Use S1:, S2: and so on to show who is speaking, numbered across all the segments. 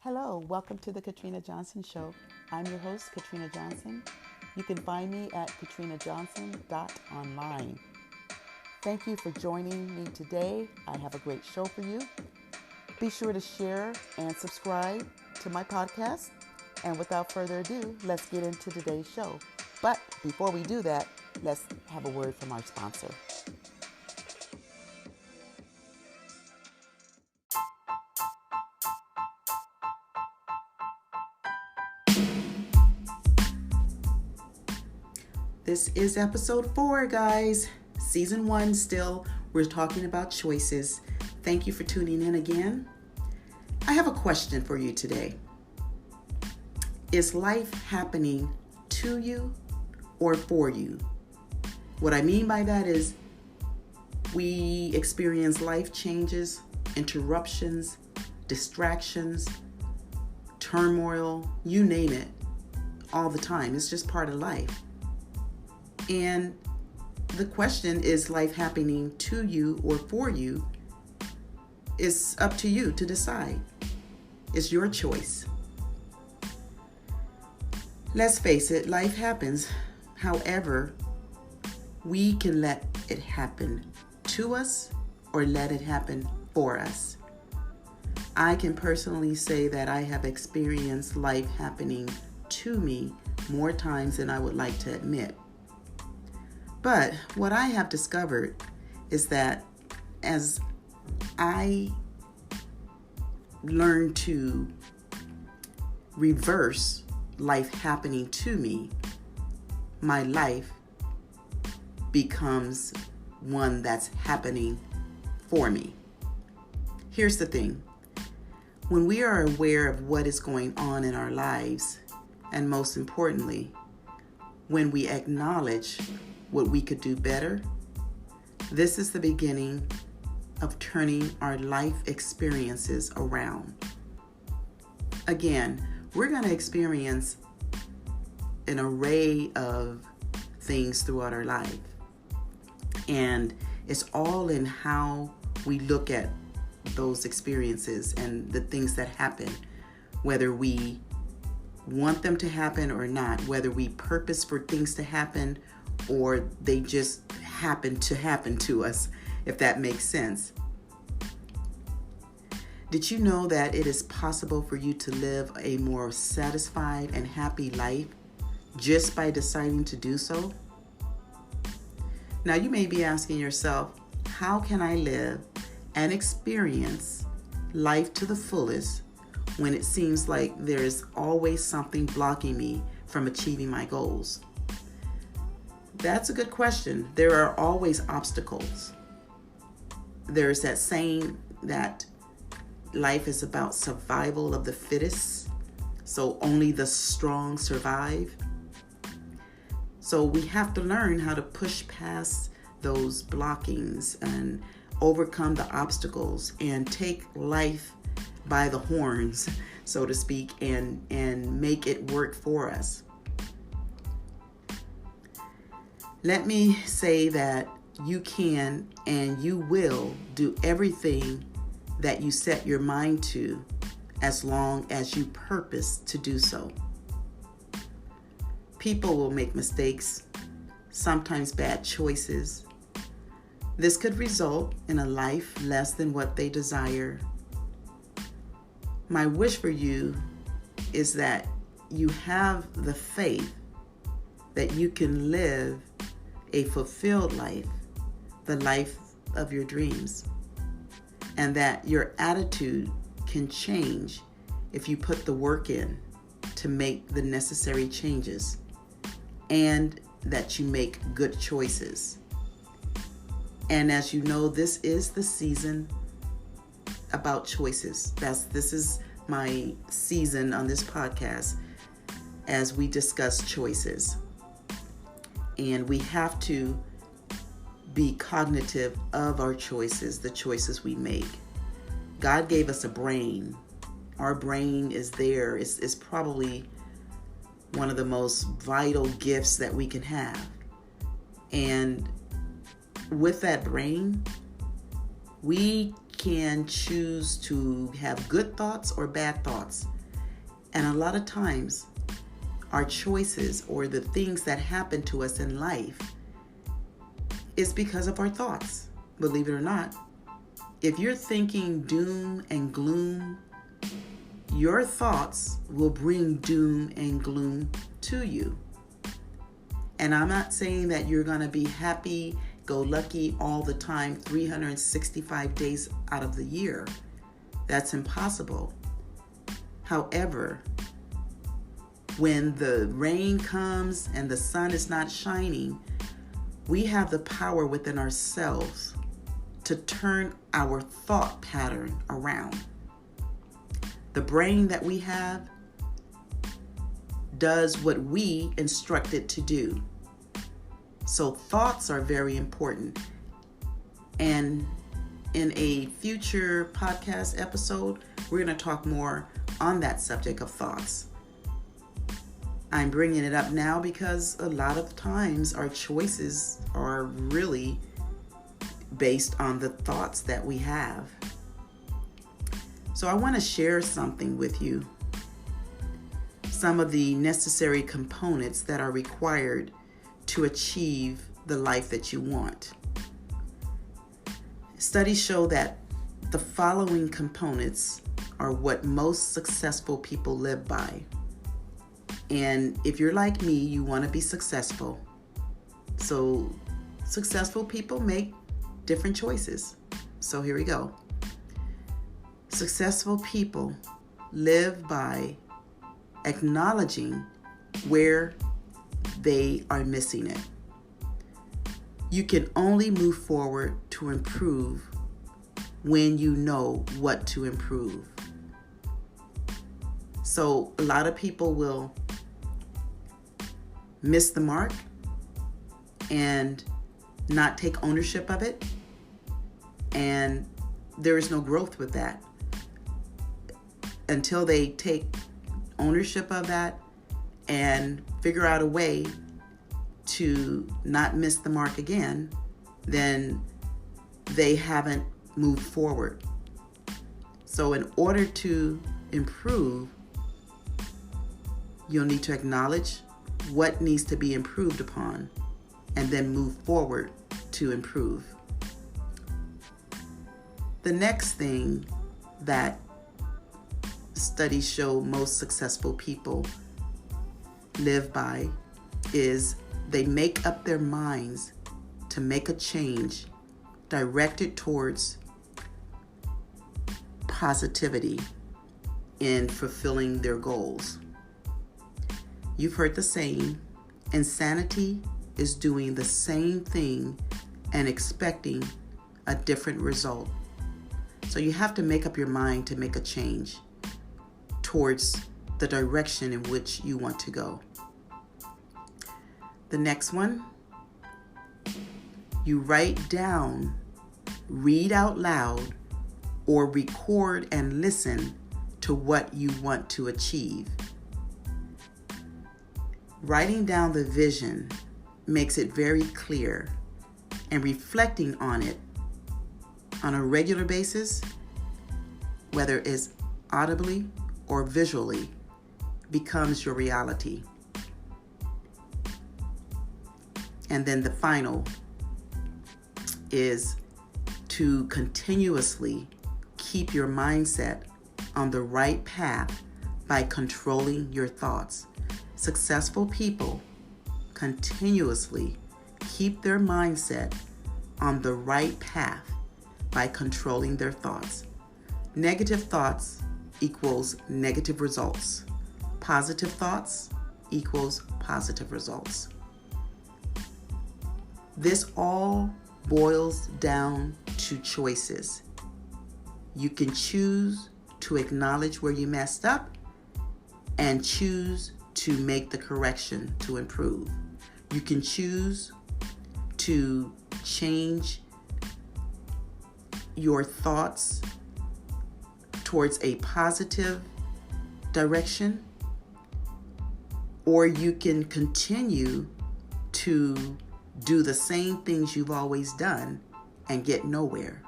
S1: Hello, welcome to the Katrina Johnson Show. I'm your host, Katrina Johnson. You can find me at katrinajohnson.online. Thank you for joining me today. I have a great show for you. Be sure to share and subscribe to my podcast. And without further ado, let's get into today's show. But before we do that, let's have a word from our sponsor. This is episode 4, guys. Season 1 still. We're talking about choices. Thank you for tuning in again. I have a question for you today. Is life happening to you or for you? What I mean by that is we experience life changes, interruptions, distractions, turmoil, you name it, all the time. It's just part of life. And the question, is life happening to you or for you? It's up to you to decide. It's your choice. Let's face it, life happens. However, we can let it happen to us or let it happen for us. I can personally say that I have experienced life happening to me more times than I would like to admit. But what I have discovered is that as I learn to reverse life happening to me, my life becomes one that's happening for me. Here's the thing. When we are aware of what is going on in our lives, and most importantly, when we acknowledge what we could do better, this is the beginning of turning our life experiences around. Again, we're going to experience an array of things throughout our life. And it's all in how we look at those experiences and the things that happen, whether we want them to happen or not, whether we purpose for things to happen or they just happen to us, if that makes sense. Did you know that it is possible for you to live a more satisfied and happy life just by deciding to do so? Now, you may be asking yourself, how can I live and experience life to the fullest when it seems like there is always something blocking me from achieving my goals? That's a good question. There are always obstacles. There's that saying that life is about survival of the fittest, so only the strong survive. So we have to learn how to push past those blockings and overcome the obstacles and take life by the horns, so to speak, and make it work for us. Let me say that you can and you will do everything that you set your mind to as long as you purpose to do so. People will make mistakes, sometimes bad choices. This could result in a life less than what they desire. My wish for you is that you have the faith that you can live a fulfilled life, the life of your dreams, and that your attitude can change if you put the work in to make the necessary changes, and that you make good choices. And as you know, this is the season about choices. This is my season on this podcast as we discuss choices. And we have to be cognitive of our choices, the choices we make. God gave us a brain. Our brain is there. It's probably one of the most vital gifts that we can have. And with that brain, we can choose to have good thoughts or bad thoughts. And a lot of times, our choices or the things that happen to us in life is because of our thoughts. Believe it or not, if you're thinking doom and gloom, your thoughts will bring doom and gloom to you. And I'm not saying that you're going to be happy, go lucky all the time, 365 days out of the year. That's impossible. However, when the rain comes and the sun is not shining, we have the power within ourselves to turn our thought pattern around. The brain that we have does what we instruct it to do. So thoughts are very important. And in a future podcast episode, we're going to talk more on that subject of thoughts. I'm bringing it up now because a lot of times our choices are really based on the thoughts that we have. So I want to share something with you. Some of the necessary components that are required to achieve the life that you want. Studies show that the following components are what most successful people live by. And if you're like me, you want to be successful. So successful people make different choices. So here we go. Successful people live by acknowledging where they are missing it. You can only move forward to improve when you know what to improve. So a lot of people will miss the mark and not take ownership of it, and there is no growth with that until they take ownership of that and figure out a way to not miss the mark again. Then they haven't moved forward. So in order to improve, you'll need to acknowledge what needs to be improved upon and then move forward to improve. The next thing that studies show most successful people live by is they make up their minds to make a change directed towards positivity in fulfilling their goals. You've heard the saying, insanity is doing the same thing and expecting a different result. So you have to make up your mind to make a change towards the direction in which you want to go. The next one, you write down, read out loud, or record and listen to what you want to achieve. Writing down the vision makes it very clear, and reflecting on it on a regular basis, whether it's audibly or visually, becomes your reality. And then the final is to continuously keep your mindset on the right path by controlling your thoughts. Successful people continuously keep their mindset on the right path by controlling their thoughts. Negative thoughts equals negative results. Positive thoughts equals positive results. This all boils down to choices. You can choose to acknowledge where you messed up and choose to make the correction to improve. You can choose to change your thoughts towards a positive direction, or you can continue to do the same things you've always done and get nowhere.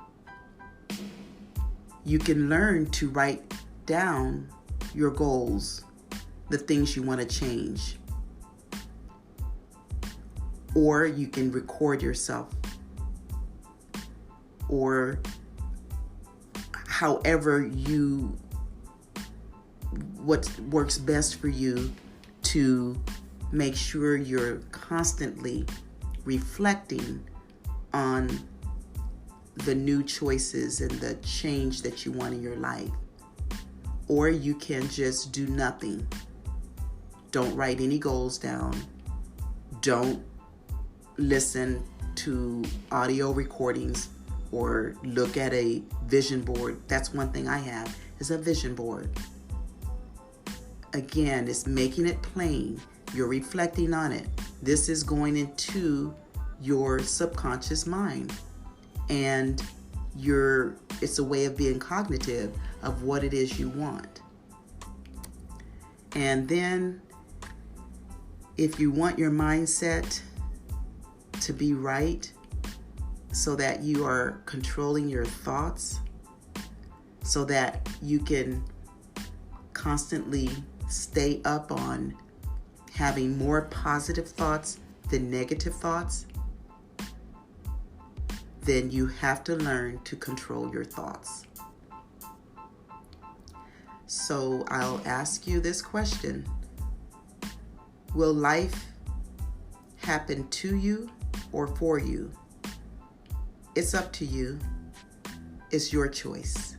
S1: you can learn to write down your goals, the things you want to change. Or you can record yourself. Or however what works best for you to make sure you're constantly reflecting on the new choices and the change that you want in your life. Or you can just do nothing. Don't write any goals down. Don't listen to audio recordings or look at a vision board. That's one thing I have, is a vision board. Again, it's making it plain. You're reflecting on it. This is going into your subconscious mind. And it's a way of being cognitive of what it is you want. And then if you want your mindset to be right, so that you are controlling your thoughts, so that you can constantly stay up on having more positive thoughts than negative thoughts, then you have to learn to control your thoughts. So I'll ask you this question. Will life happen to you or for you? It's up to you. It's your choice.